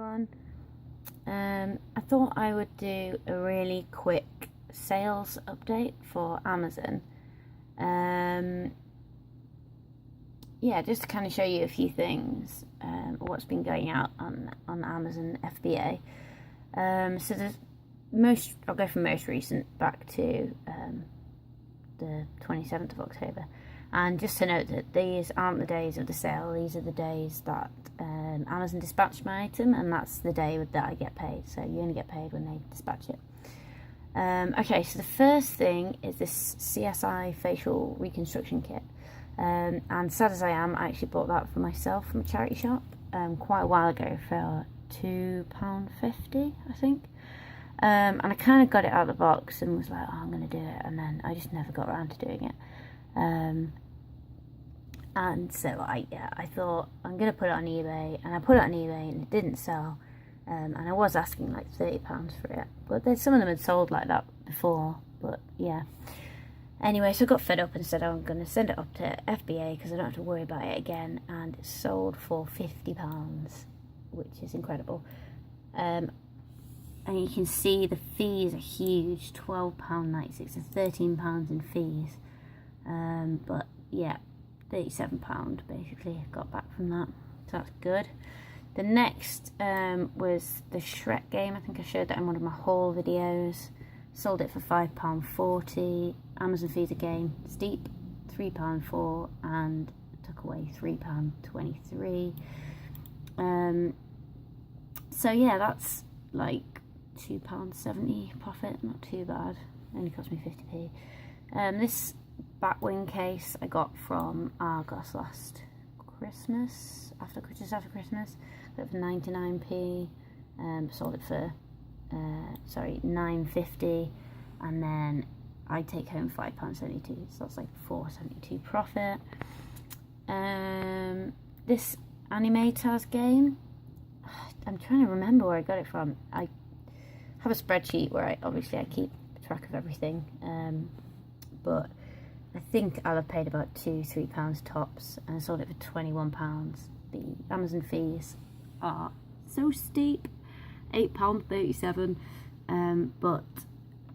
everyone. I thought I would do a really quick sales update for Amazon. Just to kind of show you a few things, what's been going out on Amazon FBA. So I'll go from most recent back to the 27th of October. And just to note that these aren't the days of the sale, these are the days that Amazon dispatched my item, and that's the day that I get paid. So you only get paid when they dispatch it. Okay, so the first thing is this CSI facial reconstruction kit. And sad as I am, I actually bought that for myself from a charity shop quite a while ago for £2.50, I think. And I kind of got it out of the box and was like, oh, I'm going to do it. And then I just never got around to doing it. And so I thought I'm going to put it on eBay, and I put it on eBay and it didn't sell. And I was asking like £30 for it, but some of them had sold like that before, but yeah. Anyway, so I got fed up and said I'm going to send it up to FBA because I don't have to worry about it again, and it sold for £50, which is incredible. And you can see the fees are huge, £12.96 and £13 in fees. But yeah, £37 basically got back from that, so that's good. The next was the Shrek game. I think I showed that in one of my haul videos. Sold it for £5.40. Amazon fees again steep, £3.04, and took away £3.23. So yeah, that's like £2.70 profit, not too bad. Only cost me 50p. This Batwing case I got from Argos last Christmas, after Christmas. Got it for 99p. Sold it for £9.50, and then I take home £5.72, so that's like £4.72 profit. This Animators game, I'm trying to remember where I got it from. I have a spreadsheet where I keep track of everything, but I think I'll have paid about £2-3 tops, and I sold it for £21. The Amazon fees are so steep, £8.37, but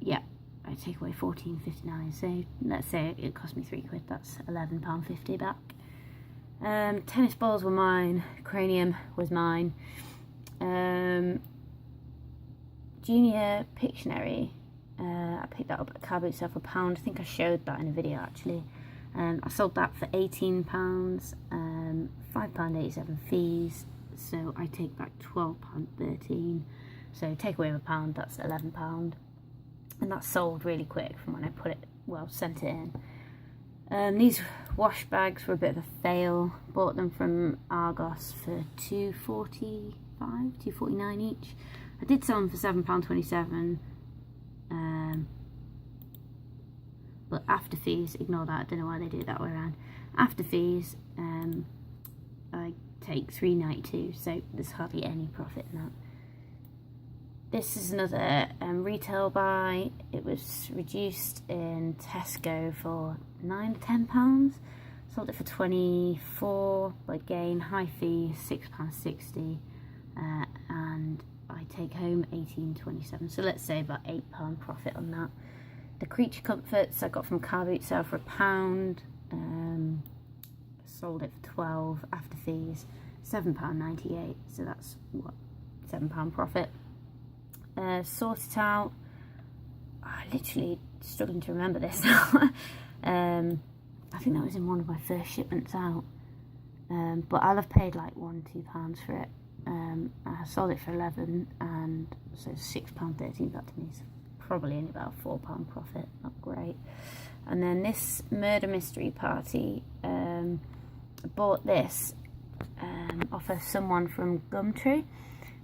yeah, I take away £14.59, so let's say it cost me £3, that's £11.50 back. Tennis balls were mine, Cranium was mine. Junior Pictionary, I picked that up at car boot sale for £1. I think I showed that in a video actually. I sold that for £18, £5.87 fees, so I take back £12.13. So take away £1, that's £11, and that sold really quick from when I sent it in. These wash bags were a bit of a fail. Bought them from Argos for £2.49 each. I did sell them for £7.27. But after fees, ignore that, I don't know why they do it that way around. After fees, I take £3.92, so there's hardly any profit in that. This is another retail buy. It was reduced in Tesco for £9-10. Sold it for £24, but again, high fee, £6.60, and I take home £18.27, so let's say about £8 profit on that. The Creature Comforts I got from car boot sale for £1. Sold it for £12 after fees, £7.98, so that's what, £7 profit. Sort It Out, I'm literally struggling to remember this now. I think that was in one of my first shipments out, but I'll have paid like £1-2 for it. I sold it for £11, and so £6.13 back to me, so probably only about £4 profit, not great. And then this Murder Mystery Party, I bought this off of someone from Gumtree,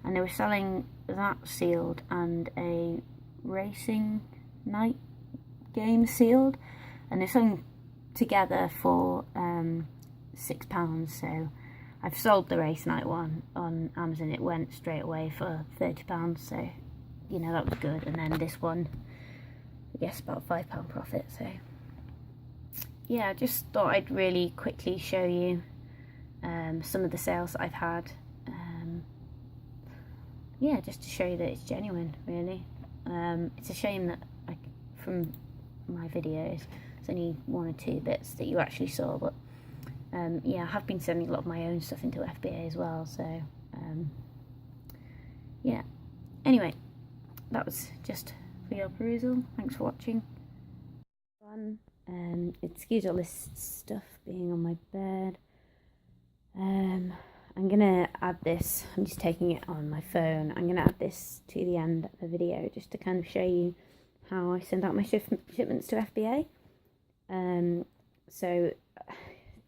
and they were selling that sealed and a racing night game sealed, and they're selling together for £6. So I've sold the race night one on Amazon. It went straight away for £30, so you know that was good. And then this one, I guess about £5 profit. So yeah, I just thought I'd really quickly show you some of the sales that I've had. yeah, just to show you that it's genuine, really. It's a shame that from my videos, there's only 1 or 2 bits that you actually saw, but yeah, I have been sending a lot of my own stuff into FBA as well, so yeah. Anyway, that was just for your perusal. Thanks for watching. Excuse all this stuff being on my bed. I'm gonna add this, I'm just taking it on my phone, I'm gonna add this to the end of the video just to kind of show you how I send out my shipments to FBA. So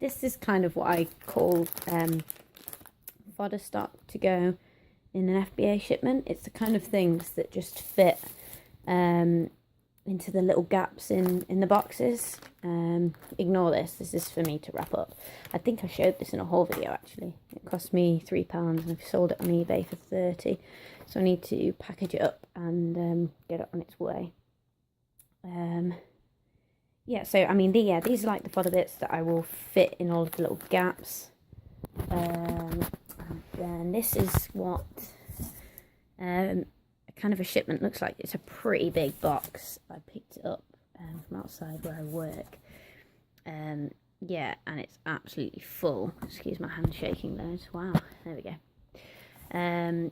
this is kind of what I call fodder stock to go in an FBA shipment. It's the kind of things that just fit into the little gaps in the boxes. Ignore this is for me to wrap up. I think I showed this in a haul video actually. It cost me £3 and I've sold it on eBay for 30, so I need to package it up and get it on its way. Yeah, so I mean, these are like the fodder bits that I will fit in all of the little gaps. And then this is what kind of a shipment looks like. It's a pretty big box. I picked it up from outside where I work. Yeah, and it's absolutely full. Excuse my hand shaking loads. Wow, there we go. I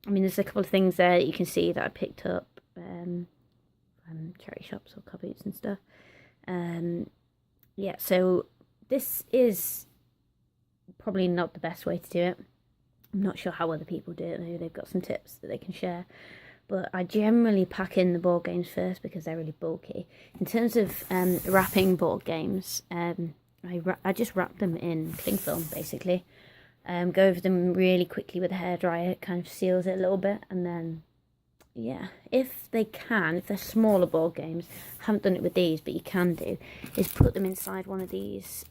mean, there's a couple of things there that you can see that I picked up from charity shops or car boots and stuff. Yeah, so this is probably not the best way to do it. I'm not sure how other people do it. Maybe they've got some tips that they can share. But I generally pack in the board games first because they're really bulky. In terms of wrapping board games, I just wrap them in cling film, basically. Go over them really quickly with a hairdryer. It kind of seals it a little bit. And then, yeah, if they're smaller board games, I haven't done it with these, but you can do, is put them inside one of these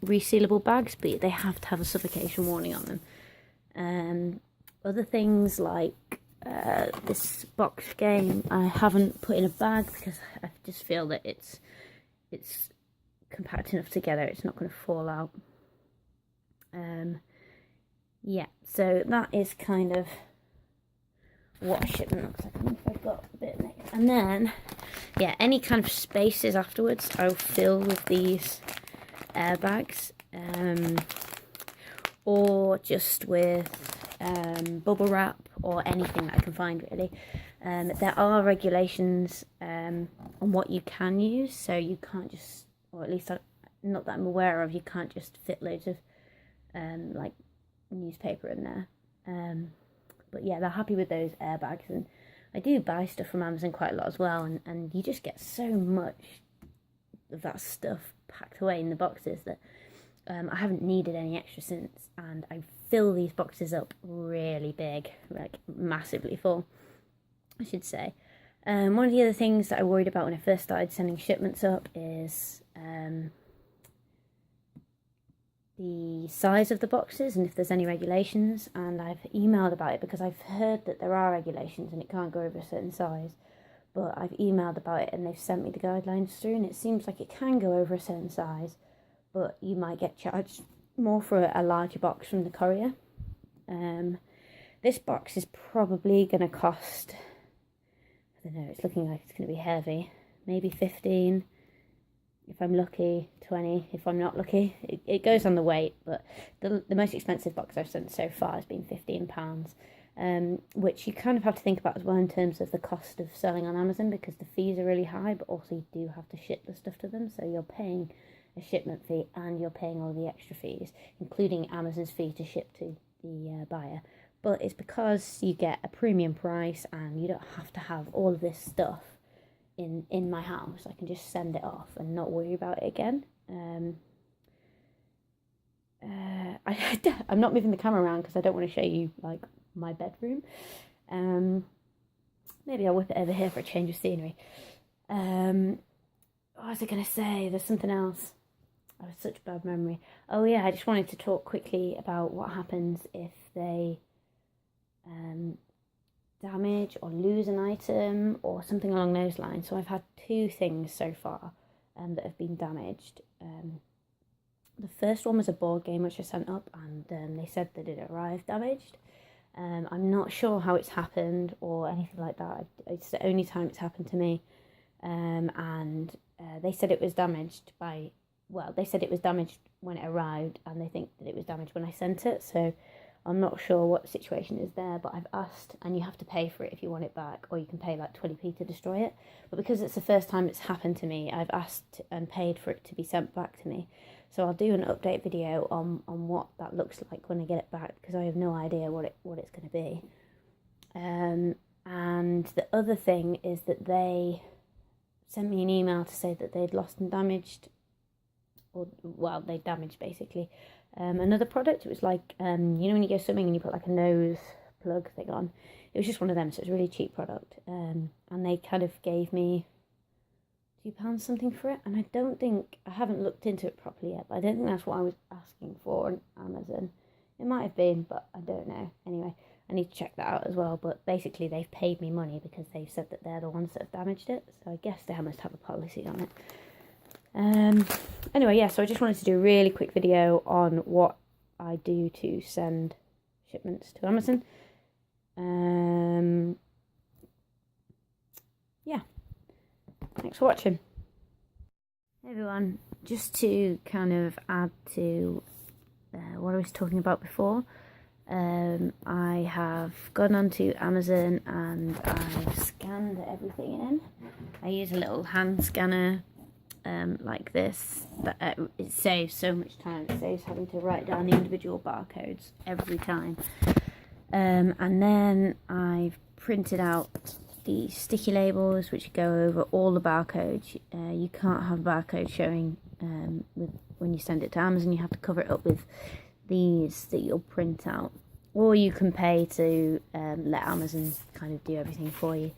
resealable bags, but they have to have a suffocation warning on them. Other things like this box game I haven't put in a bag because I just feel that it's compact enough together, it's not going to fall out. Yeah, so that is kind of what a shipment looks like. I think I've got a bit of it. And then, yeah, any kind of spaces afterwards I'll fill with these airbags, or just with bubble wrap or anything that I can find, really. There are regulations on what you can use, so you can't just, or at least not that I'm aware of, you can't just fit loads of like newspaper in there. But yeah, they're happy with those airbags, and I do buy stuff from Amazon quite a lot as well, and you just get so much of that stuff packed away in the boxes that I haven't needed any extra since, and I fill these boxes up really big, like massively full, I should say. One of the other things that I worried about when I first started sending shipments up is the size of the boxes and if there's any regulations, and I've emailed about it because I've heard that there are regulations and it can't go over a certain size, but I've emailed about it and they've sent me the guidelines through, and it seems like it can go over a certain size, but you might get charged more for a larger box from the courier. This box is probably going to cost, I don't know, it's looking like it's going to be heavy, maybe 15 if I'm lucky, 20 if I'm not lucky. It goes on the weight, but the most expensive box I've sent so far has been £15, which you kind of have to think about as well in terms of the cost of selling on Amazon, because the fees are really high, but also you do have to ship the stuff to them, so you're paying a shipment fee and you're paying all the extra fees, including Amazon's fee to ship to the buyer. But it's because you get a premium price and you don't have to have all of this stuff in my house. I can just send it off and not worry about it again. I'm not moving the camera around because I don't want to show you like my bedroom. Maybe I'll whip it over here for a change of scenery. What was I going to say? There's something else. I have such bad memory. Oh yeah, I just wanted to talk quickly about what happens if they damage or lose an item or something along those lines. So I've had 2 things so far that have been damaged. The first one was a board game which I sent up, and they said that it arrived damaged. I'm not sure how it's happened or anything like that. It's the only time it's happened to me. And they said it was damaged they said it was damaged when it arrived, and they think that it was damaged when I sent it. So I'm not sure what the situation is there, but I've asked, and you have to pay for it if you want it back, or you can pay like 20p to destroy it. But because it's the first time it's happened to me, I've asked and paid for it to be sent back to me. So I'll do an update video on what that looks like when I get it back, because I have no idea what it's going to be. And the other thing is that they sent me an email to say that they'd lost and damaged, they damaged basically another product. It was like, you know when you go swimming and you put like a nose plug thing on? It was just one of them, so it's a really cheap product. And they kind of gave me £2 something for it, and I haven't looked into it properly yet, but I don't think that's what I was asking for on Amazon. It might have been, but I don't know. Anyway, I need to check that out as well. But basically they've paid me money because they've said that they're the ones that have damaged it, so I guess they must have a policy on it. Anyway, yeah, so I just wanted to do a really quick video on what I do to send shipments to Amazon. Yeah, thanks for watching. Hey everyone, just to kind of add to what I was talking about before, I have gone onto Amazon and I've scanned everything in. I use a little hand scanner like this, that it saves so much time. It saves having to write down the individual barcodes every time. And then I've printed out the sticky labels which go over all the barcodes. You can't have barcodes showing when you send it to Amazon. You have to cover it up with these that you'll print out, or you can pay to let Amazon kind of do everything for you.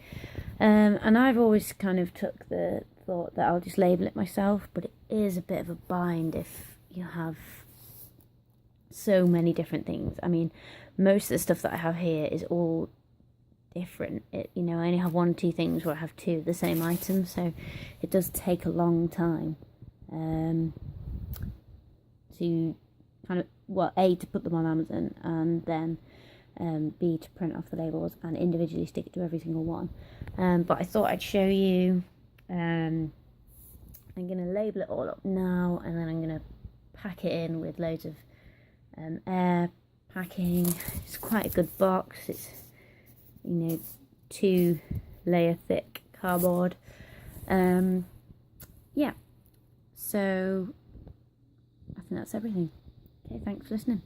And I've always kind of took the thought that I'll just label it myself, but it is a bit of a bind if you have so many different things. I mean, most of the stuff that I have here is all different. I only have 1 or 2 things where I have 2 of the same item, so it does take a long time to kind of, A, to put them on Amazon, and then B, to print off the labels and individually stick it to every single one. But I thought I'd show you. I'm going to label it all up now, and then I'm going to pack it in with loads of air packing. It's quite a good box. It's 2-layer thick cardboard. Yeah, so I think that's everything. Okay, thanks for listening.